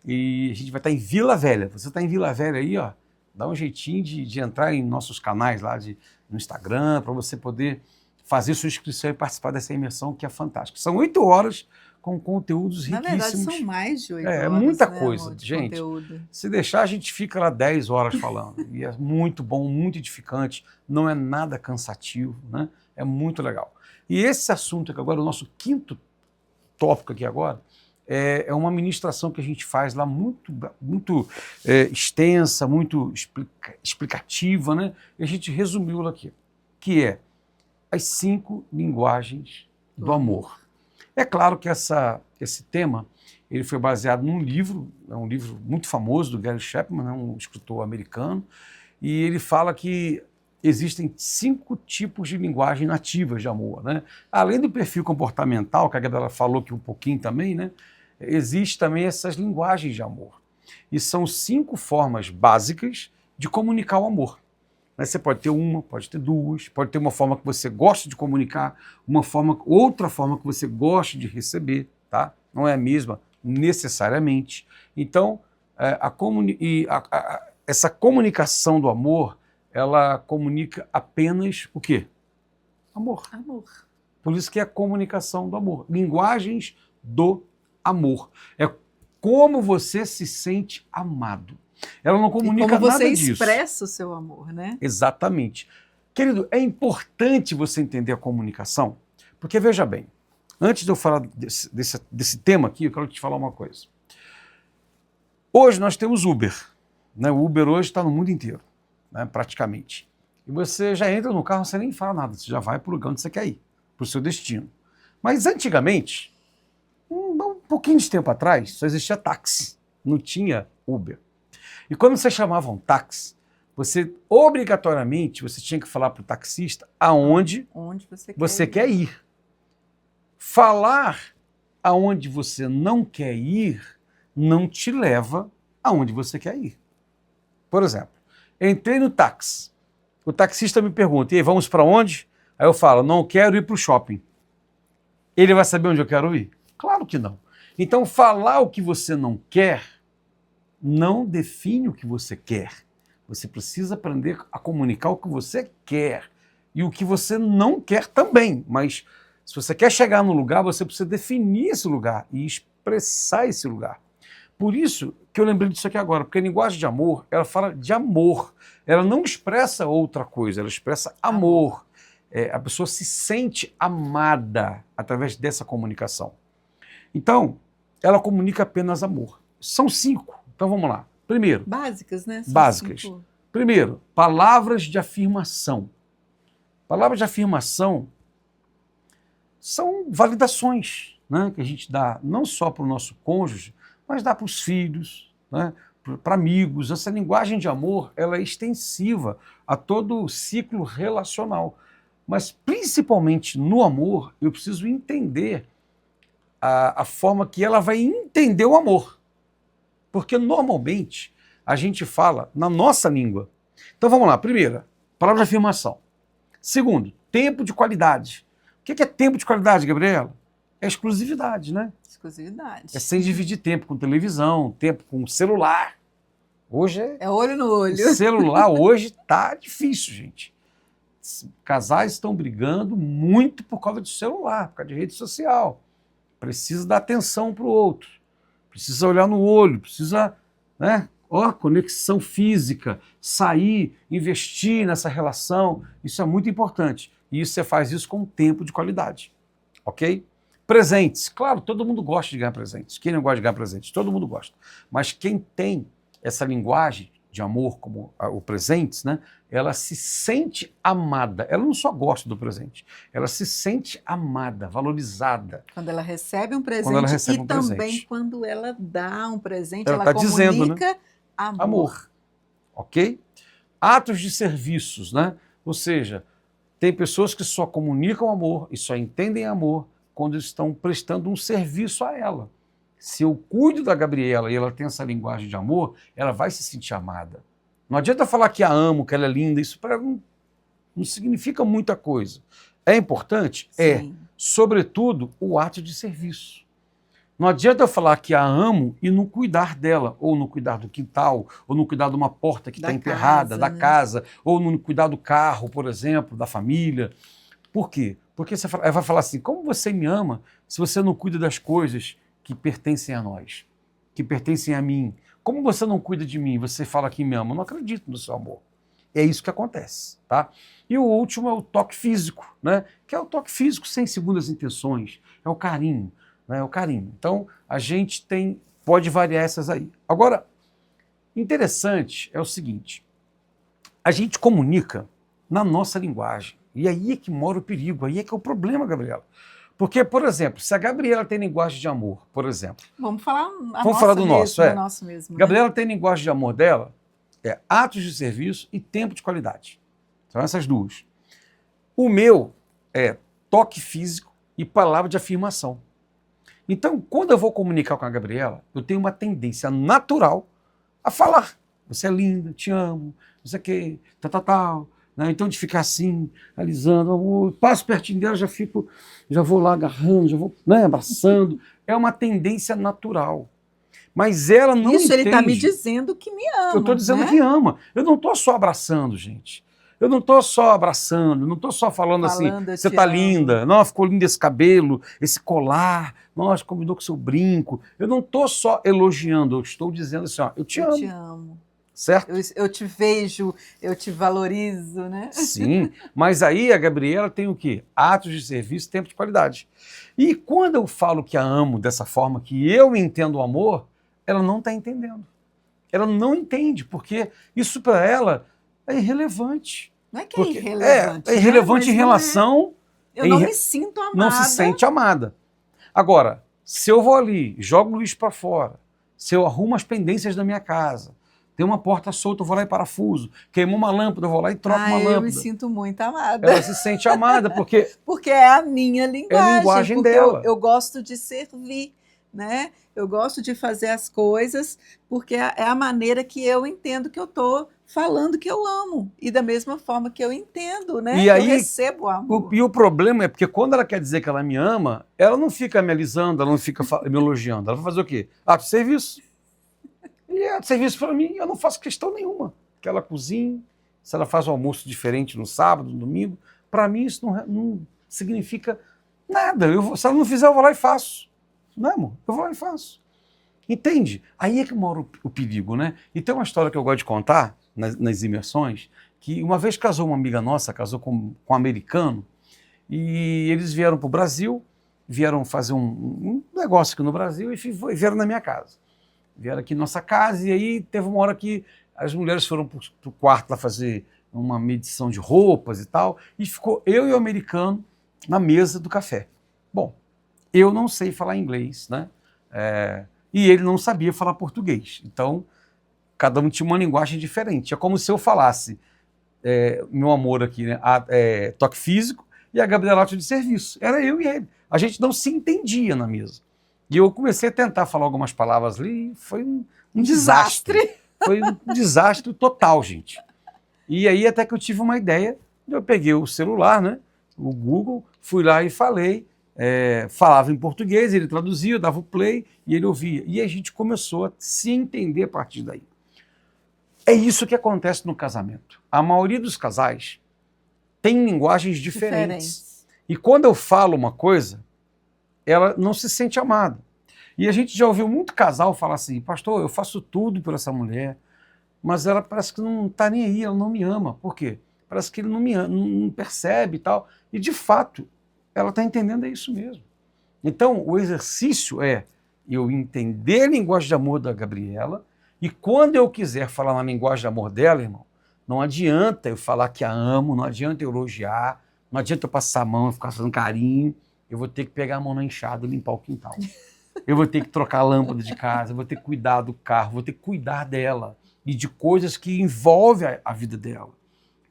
E a gente vai estar em Vila Velha. Você está em Vila Velha aí, ó, dá um jeitinho de entrar em nossos canais lá no Instagram, para você poder fazer sua inscrição e participar dessa imersão, que é fantástica. São 8 horas com conteúdos riquíssimos. Na verdade, são mais de 8 horas. É muita né, coisa, amor, de gente. Conteúdo. Se deixar, a gente fica lá 10 horas falando. E é muito bom, muito edificante, não é nada cansativo, né? É muito legal. E esse assunto aqui agora, o nosso quinto tópico aqui agora, é uma ministração que a gente faz lá muito extensa, muito explicativa, né? E a gente resumiu ela aqui, que é as 5 linguagens do amor. É claro que esse tema ele foi baseado num livro, é um livro muito famoso do Gary Chapman, né, um escritor americano, e ele fala que existem 5 tipos de linguagem nativas de amor, né? Além do perfil comportamental, que a Gabriela falou aqui um pouquinho também, né? Existem também essas linguagens de amor. E são 5 formas básicas de comunicar o amor. Você pode ter uma, pode ter 2, pode ter uma forma que você gosta de comunicar, outra forma que você gosta de receber, tá? Não é a mesma necessariamente. Então, essa comunicação do amor, ela comunica apenas o quê? Amor. Amor. Por isso que é a comunicação do amor. Linguagens do amor. É como você se sente amado. Ela não comunica nada disso. Como você expressa o seu amor, né? Exatamente. Querido, é importante você entender a comunicação, porque veja bem, antes de eu falar desse tema aqui, eu quero te falar uma coisa. Hoje nós temos Uber, né? O Uber hoje está no mundo inteiro, né? Praticamente. E você já entra no carro, você nem fala nada, você já vai para o lugar onde você quer ir, para o seu destino. Mas antigamente, um pouquinho de tempo atrás, só existia táxi, não tinha Uber. E quando você chamava um táxi, você obrigatoriamente tinha que falar para o taxista aonde você quer ir. Falar aonde você não quer ir não te leva aonde você quer ir. Por exemplo, entrei no táxi, o taxista me pergunta, e aí, vamos para onde? Aí eu falo, não quero ir para o shopping. Ele vai saber onde eu quero ir? Claro que não. Então, falar o que você não quer não define o que você quer. Você precisa aprender a comunicar o que você quer e o que você não quer também. Mas se você quer chegar no lugar, você precisa definir esse lugar e expressar esse lugar. Por isso que eu lembrei disso aqui agora, porque a linguagem de amor, ela fala de amor. Ela não expressa outra coisa, ela expressa amor. A pessoa se sente amada através dessa comunicação. Então, ela comunica apenas amor. São 5. Então vamos lá. Primeiro. Básicas, né? Básicas. 5. Primeiro, palavras de afirmação. Palavras de afirmação são validações, né, que a gente dá não só para o nosso cônjuge, mas dá para os filhos, né, para amigos. Essa linguagem de amor ela é extensiva a todo o ciclo relacional. Mas principalmente no amor, eu preciso entender a forma que ela vai entender o amor. Porque normalmente a gente fala na nossa língua. Então vamos lá. Primeira, palavra de afirmação. Segundo, tempo de qualidade. O que é tempo de qualidade, Gabriela? É exclusividade, né? Exclusividade. É sem dividir tempo com televisão, tempo com celular. Hoje é olho no olho. O celular hoje tá difícil, gente. Casais estão brigando muito por causa de celular, por causa de rede social. Precisa dar atenção para o outro, precisa olhar no olho, precisa, né, conexão física, sair, investir nessa relação. Isso é muito importante. E você faz isso com tempo de qualidade. Ok? Presentes. Claro, todo mundo gosta de ganhar presentes. Quem não gosta de ganhar presentes? Todo mundo gosta. Mas quem tem essa linguagem de amor como o presentes, né, ela se sente amada. Ela não só gosta do presente, ela se sente amada, valorizada. Quando ela recebe um presente e também quando ela dá um presente, ela tá comunica dizendo, né? amor. Ok? Atos de serviços, né? Ou seja, tem pessoas que só comunicam amor e só entendem amor quando estão prestando um serviço a ela. Se eu cuido da Gabriela e ela tem essa linguagem de amor, ela vai se sentir amada. Não adianta falar que a amo, que ela é linda, isso para ela não significa muita coisa. É importante? Sim. É. Sobretudo, o ato de serviço. Não adianta eu falar que a amo e não cuidar dela, ou não cuidar do quintal, ou não cuidar de uma porta que está emperrada, da casa, ou não cuidar do carro, por exemplo, da família. Por quê? Porque ela vai falar assim, como você me ama se você não cuida das coisas que pertencem a nós, que pertencem a mim? Como você não cuida de mim? Você fala que me ama. Eu não acredito no seu amor. É isso que acontece, tá? E o último é o toque físico, né? Que é o toque físico sem segundas intenções, é o carinho, né? É o carinho. Então, a gente pode variar essas aí. Agora, interessante é o seguinte, a gente comunica na nossa linguagem, e aí é que mora o perigo, aí é que é o problema, Gabriela. Porque, por exemplo, se a Gabriela tem linguagem de amor, por exemplo... Vamos falar do nosso mesmo. Gabriela tem linguagem de amor dela, atos de serviço e tempo de qualidade. São essas duas. O meu é toque físico e palavra de afirmação. Então, quando eu vou comunicar com a Gabriela, eu tenho uma tendência natural a falar. Você é linda, te amo, não sei o quê, tal. Né? Então, de ficar assim, alisando, amor, passo pertinho dela, já vou lá agarrando, já vou, né, abraçando. É uma tendência natural. Mas ela não entende. Isso ele está me dizendo que me ama. Eu estou dizendo, né, que ama. Eu não estou só abraçando, gente. Eu não estou só abraçando, não estou só falando assim, você está linda, nossa, ficou lindo esse cabelo, esse colar, nossa, combinou com seu brinco. Eu não estou só elogiando, eu estou dizendo assim, ó, eu te amo. Eu te amo. Certo? Eu te vejo, eu te valorizo, né? Sim, mas aí a Gabriela tem o quê? Atos de serviço, tempo de qualidade. E quando eu falo que a amo dessa forma, que eu entendo o amor, ela não está entendendo. Ela não entende, porque isso para ela é irrelevante. Não é que é irrelevante. É irrelevante em relação... Eu não me sinto amada. Não se sente amada. Agora, se eu vou ali, jogo o lixo para fora, se eu arrumo as pendências da minha casa, tem uma porta solta, eu vou lá e parafuso, queimou uma lâmpada, eu vou lá e troco uma lâmpada. Eu me sinto muito amada. Ela se sente amada, porque... Porque é a minha linguagem. É a linguagem dela. Eu gosto de servir, né? Eu gosto de fazer as coisas porque é a maneira que eu entendo que eu estou falando que eu amo. E da mesma forma que eu entendo, né? E aí, eu recebo amor. E o problema é porque quando ela quer dizer que ela me ama, ela não fica me alisando, ela não fica me elogiando. Ela vai fazer o quê? Ato de serviço. E ato de serviço para mim, eu não faço questão nenhuma. Que ela cozinhe, se ela faz um almoço diferente no sábado, no domingo, para mim isso não significa nada. Se ela não fizer, eu vou lá e faço. Não é, amor? Eu vou lá e faço. Entende? Aí é que mora o perigo, né? E tem uma história que eu gosto de contar nas imersões, que uma vez casou uma amiga nossa, casou com um americano, e eles vieram para o Brasil, vieram fazer um negócio aqui no Brasil e vieram na minha casa. Vieram aqui na nossa casa e aí teve uma hora que as mulheres foram para o quarto lá fazer uma medição de roupas e tal, e ficou eu e o americano na mesa do café. Bom, eu não sei falar inglês, né? E ele não sabia falar português. Então, cada um tinha uma linguagem diferente. É como se eu falasse, meu amor aqui, né? Toque físico, e a Gabriela ato de serviço. Era eu e ele. A gente não se entendia na mesa. E eu comecei a tentar falar algumas palavras ali, e foi um desastre. Foi um desastre total, gente. E aí até que eu tive uma ideia, eu peguei o celular, né? O Google, fui lá e falei, falava em português, ele traduzia, eu dava o play e ele ouvia. E a gente começou a se entender a partir daí. É isso que acontece no casamento. A maioria dos casais têm linguagens diferentes. E quando eu falo uma coisa, ela não se sente amada. E a gente já ouviu muito casal falar assim, pastor, eu faço tudo por essa mulher, mas ela parece que não está nem aí, ela não me ama. Por quê? Parece que ele não me ama, não percebe e tal. E, de fato, ela está entendendo é isso mesmo. Então, o exercício é eu entender a linguagem de amor da Gabriela e quando eu quiser falar na linguagem de amor dela, irmão, não adianta eu falar que a amo, não adianta eu elogiar, não adianta eu passar a mão e ficar fazendo carinho, eu vou ter que pegar a mão na enxada e limpar o quintal. Eu vou ter que trocar a lâmpada de casa, eu vou ter que cuidar do carro, vou ter que cuidar dela e de coisas que envolvem a vida dela.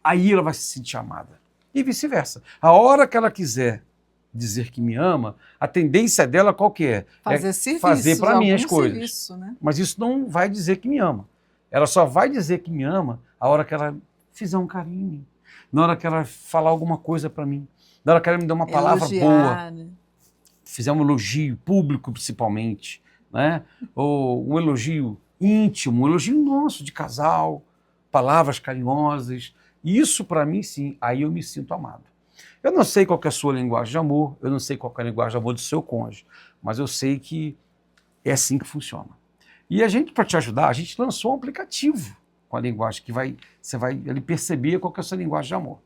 Aí ela vai se sentir amada. E vice-versa. A hora que ela quiser dizer que me ama, a tendência dela qual que é? Fazer para mim as coisas. Serviço, né? Mas isso não vai dizer que me ama. Ela só vai dizer que me ama a hora que ela fizer um carinho em mim. Na hora que ela falar alguma coisa para mim. Na hora que ela me dar uma palavra boa. Né? Fizer um elogio público, principalmente. Né? Ou um elogio íntimo, um elogio nosso, de casal. Palavras carinhosas. Isso para mim, sim. Aí eu me sinto amado. Eu não sei qual que é a sua linguagem de amor, eu não sei qual que é a linguagem de amor do seu cônjuge, mas eu sei que é assim que funciona. E a gente, para te ajudar, a gente lançou um aplicativo com a linguagem que você vai ele perceber qual que é a sua linguagem de amor,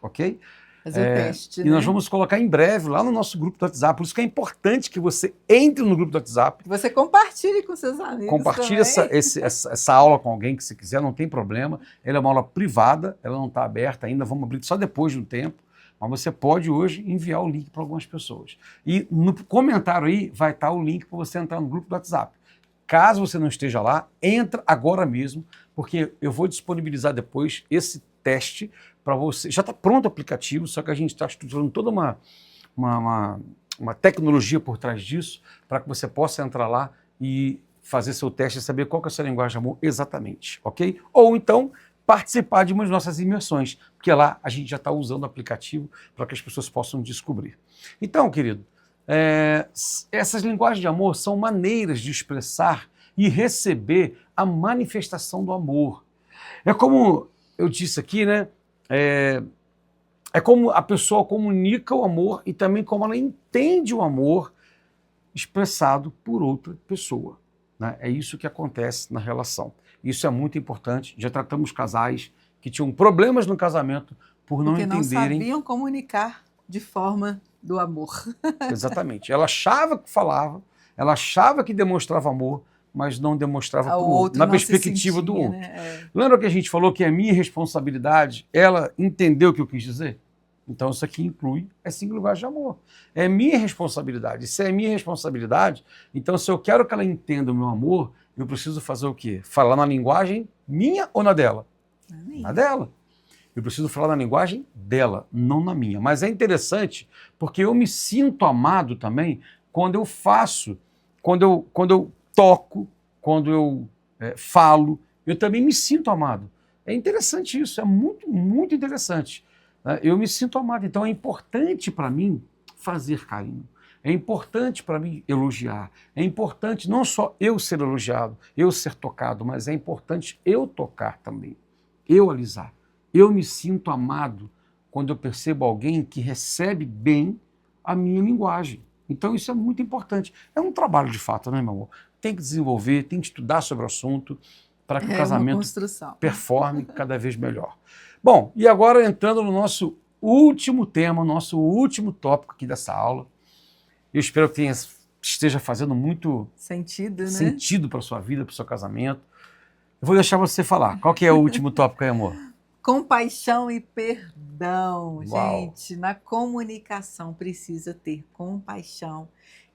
ok? Fazer o teste, e nós vamos colocar em breve lá no nosso grupo do WhatsApp, por isso que é importante que você entre no grupo do WhatsApp. Você compartilhe com seus amigos. Compartilhe essa aula com alguém que você quiser, não tem problema. Ela é uma aula privada, ela não está aberta ainda, vamos abrir só depois de um tempo. Mas você pode hoje enviar o link para algumas pessoas. E no comentário aí vai estar o link para você entrar no grupo do WhatsApp. Caso você não esteja lá, entra agora mesmo, porque eu vou disponibilizar depois esse teste para você. Já está pronto o aplicativo, só que a gente está estruturando toda uma tecnologia por trás disso para que você possa entrar lá e fazer seu teste e saber qual que é a sua linguagem de amor exatamente, ok? Ou então participar de uma das nossas imersões, porque lá a gente já está usando o aplicativo para que as pessoas possam descobrir. Então, querido, essas linguagens de amor são maneiras de expressar e receber a manifestação do amor. É como eu disse aqui, né? É como a pessoa comunica o amor e também como ela entende o amor expressado por outra pessoa. Né? É isso que acontece na relação. Isso é muito importante. Já tratamos casais que tinham problemas no casamento por não entenderem... Porque não sabiam comunicar de forma do amor. Exatamente. Ela achava que falava, ela achava que demonstrava amor, mas não demonstrava para o outro, na perspectiva do outro. Né? Lembra que a gente falou que é minha responsabilidade? Ela entendeu o que eu quis dizer? Então isso aqui inclui essa linguagem de amor. É minha responsabilidade. Se é minha responsabilidade, então se eu quero que ela entenda o meu amor, eu preciso fazer o quê? Falar na linguagem minha ou na dela? Na dela. Eu preciso falar na linguagem dela, não na minha. Mas é interessante porque eu me sinto amado também quando eu faço, quando eu toco, quando eu falo, eu também me sinto amado. É interessante isso, é muito, muito interessante. Eu me sinto amado, então é importante para mim fazer carinho. É importante para mim elogiar. É importante não só eu ser elogiado, eu ser tocado, mas é importante eu tocar também, eu alisar. Eu me sinto amado quando eu percebo alguém que recebe bem a minha linguagem. Então isso é muito importante. É um trabalho de fato, né, meu amor? Tem que desenvolver, tem que estudar sobre o assunto para que o casamento performe cada vez melhor. Bom, e agora entrando no nosso último tema, nosso último tópico aqui dessa aula. Eu espero que esteja fazendo muito sentido para a sua vida, para o seu casamento. Eu vou deixar você falar. Qual que é o último tópico aí, amor? Compaixão e perdão. Uau. Gente, na comunicação precisa ter compaixão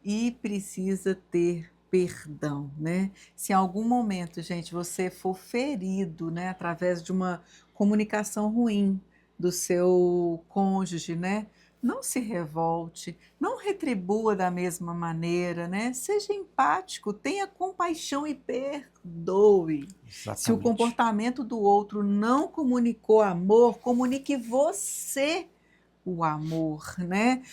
e precisa ter perdão, né? Se em algum momento, gente, você for ferido, né, através de uma comunicação ruim do seu cônjuge, né? Não se revolte, não retribua da mesma maneira, né? Seja empático, tenha compaixão e perdoe. Exatamente. Se o comportamento do outro não comunicou amor, comunique você o amor, né?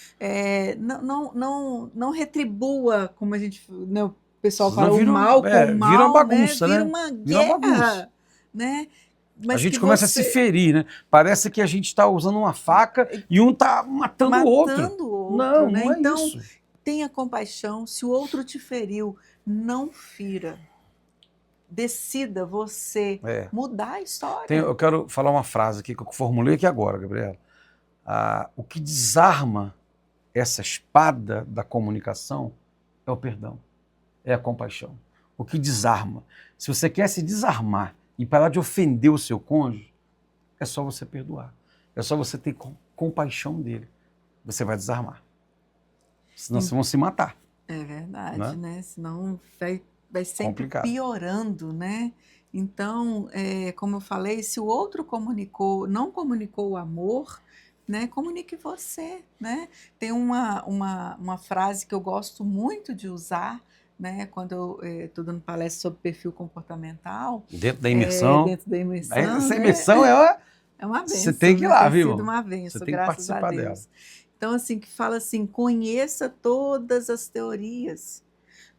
Não retribua, como a gente, né, o pessoal fala, o mal com o mal, vira uma bagunça, né? né? Vira uma guerra, né? mas a gente começa a se ferir, né? Parece que a gente está usando uma faca e um está matando o outro. Não, né? Não é então, isso. Tenha compaixão. Se o outro te feriu, não fira. Decida você mudar a história. Eu quero falar uma frase aqui que eu formulei aqui agora, Gabriela. O que desarma essa espada da comunicação é o perdão, é a compaixão. O que desarma. Se você quer se desarmar e parar de ofender o seu cônjuge, é só você perdoar. É só você ter compaixão dele. Você vai desarmar. Senão vocês vão se matar. É verdade, né? Senão vai sempre piorando, né? Então, como eu falei, se o outro não comunicou o amor, né? Comunique você, né? Tem uma frase que eu gosto muito de usar, né? Quando eu estou dando palestra sobre perfil comportamental. Dentro da imersão. Dentro da imersão. Essa imersão é uma benção. Você tem que ir lá, viu? Uma benção, você tem que participar dela. Então, assim, que fala assim, conheça todas as teorias,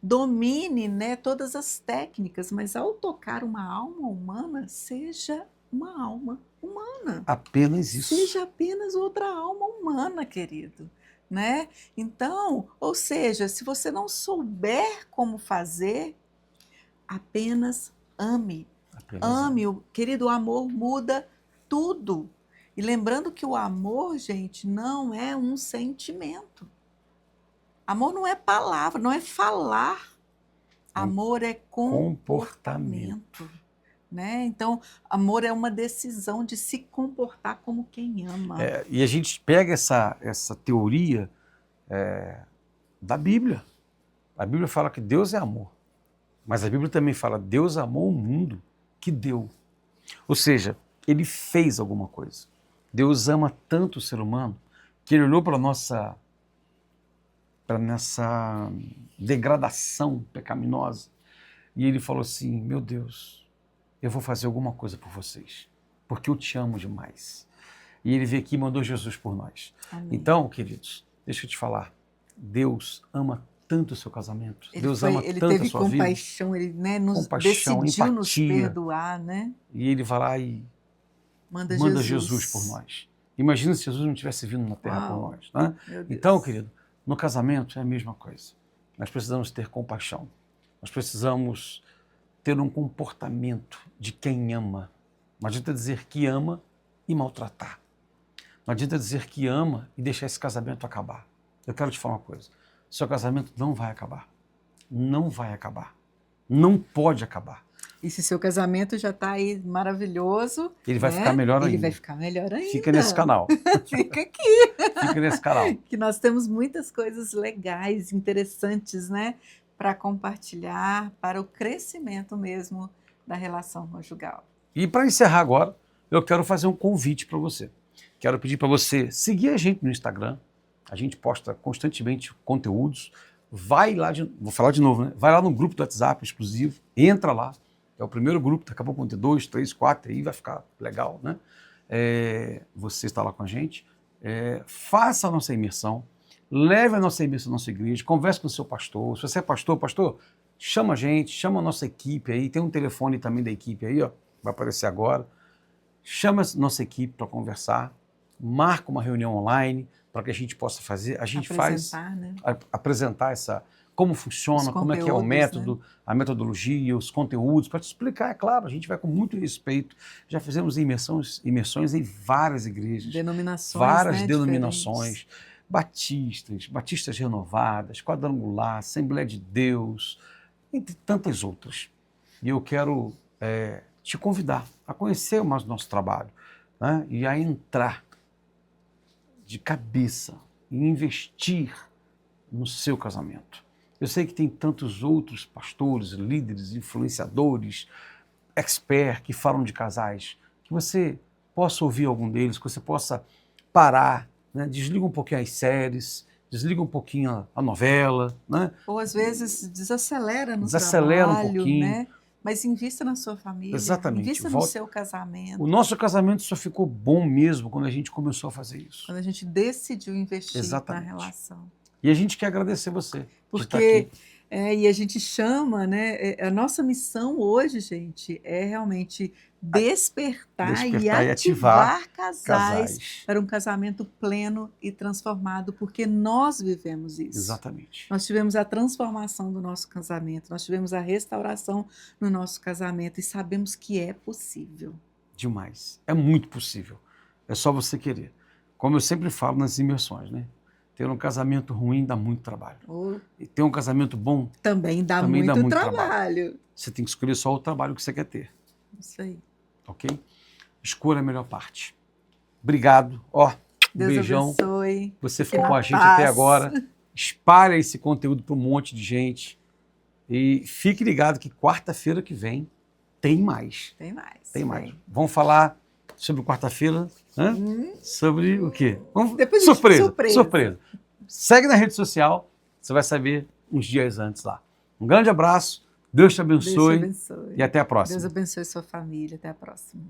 domine, né, todas as técnicas, mas ao tocar uma alma humana, seja uma alma humana. Apenas isso. Seja apenas outra alma humana, querido. Né? Então, ou seja, se você não souber como fazer, apenas ame. Ame. Querido, o amor muda tudo. E lembrando que o amor, gente, não é um sentimento. Amor não é palavra, não é falar. Amor é comportamento. Né? Então, amor é uma decisão de se comportar como quem ama. E a gente pega essa teoria da Bíblia. A Bíblia fala que Deus é amor. Mas a Bíblia também fala que Deus amou o mundo que deu. Ou seja, ele fez alguma coisa. Deus ama tanto o ser humano que ele olhou para nossa degradação pecaminosa e ele falou assim, meu Deus, eu vou fazer alguma coisa por vocês, porque eu te amo demais. E ele veio aqui e mandou Jesus por nós. Amém. Então, queridos, deixa eu te falar, Deus ama tanto o seu casamento, Deus ama tanto a sua vida. Ele teve compaixão, ele, né, decidiu empatia, nos perdoar, né? E ele vai lá e manda Jesus por nós. Imagina se Jesus não tivesse vindo na terra por nós. Né? Então, querido, no casamento é a mesma coisa. Nós precisamos ter compaixão. Nós precisamos ter um comportamento de quem ama. Não adianta dizer que ama e maltratar. Não adianta dizer que ama e deixar esse casamento acabar. Eu quero te falar uma coisa. Seu casamento não vai acabar. Não vai acabar. Não pode acabar. E se seu casamento já está aí maravilhoso... Ele vai ficar melhor ainda. Ele vai ficar melhor ainda. Fica nesse canal. Fica aqui. Fica nesse canal. Que nós temos muitas coisas legais, interessantes, né? Para compartilhar, para o crescimento mesmo da relação conjugal. E para encerrar agora, eu quero fazer um convite para você. Quero pedir para você seguir a gente no Instagram. A gente posta constantemente conteúdos. Vai lá, vou falar de novo, né? Vai lá no grupo do WhatsApp exclusivo, entra lá. É o primeiro grupo, daqui a pouco vão ter 2, 3, 4, aí vai ficar legal, né? Você está lá com a gente. Faça a nossa imersão. Leve a nossa imersão à nossa igreja. Converse com o seu pastor. Se você é pastor, chama a gente, chama a nossa equipe aí. Tem um telefone também da equipe aí, ó, vai aparecer agora. Chama a nossa equipe para conversar. Marca uma reunião online para que a gente possa fazer. A gente apresentar como funciona, como é que é o método, né? A metodologia, os conteúdos, para te explicar, é claro, a gente vai com muito respeito. Já fizemos imersões em várias igrejas. Várias denominações. Batistas renovadas, quadrangular, Assembleia de Deus, entre tantas outras. E eu quero te convidar a conhecer mais o nosso trabalho, né? E a entrar de cabeça e investir no seu casamento. Eu sei que tem tantos outros pastores, líderes, influenciadores, experts que falam de casais, que você possa ouvir algum deles, que você possa parar, né? Desliga um pouquinho as séries, desliga um pouquinho a novela, né? Ou às vezes desacelera no trabalho, um pouquinho, né? Mas invista na sua família, exatamente, invista no seu casamento. O nosso casamento só ficou bom mesmo quando a gente começou a fazer isso. Quando a gente decidiu investir na relação. E a gente quer agradecer você. Porque e a gente chama, né? A nossa missão hoje, gente, é realmente despertar e ativar casais para um casamento pleno e transformado, porque nós vivemos isso. Exatamente. Nós tivemos a transformação do nosso casamento, nós tivemos a restauração no nosso casamento e sabemos que é possível. Demais. É muito possível. É só você querer. Como eu sempre falo nas imersões, né? Ter um casamento ruim dá muito trabalho. E ter um casamento bom também dá muito trabalho. Você tem que escolher só o trabalho que você quer ter. Isso aí. Ok? Escolha a melhor parte. Obrigado. Deus beijão. Abençoe. Você ficou com a gente até agora. Espalhe esse conteúdo para um monte de gente. E fique ligado que quarta-feira que vem tem mais. Tem mais. Vamos falar sobre quarta-feira? Sobre o quê? Depois Surpresa. Segue na rede social, você vai saber uns dias antes lá. Um grande abraço, Deus te abençoe, e até a próxima. Deus abençoe sua família, até a próxima.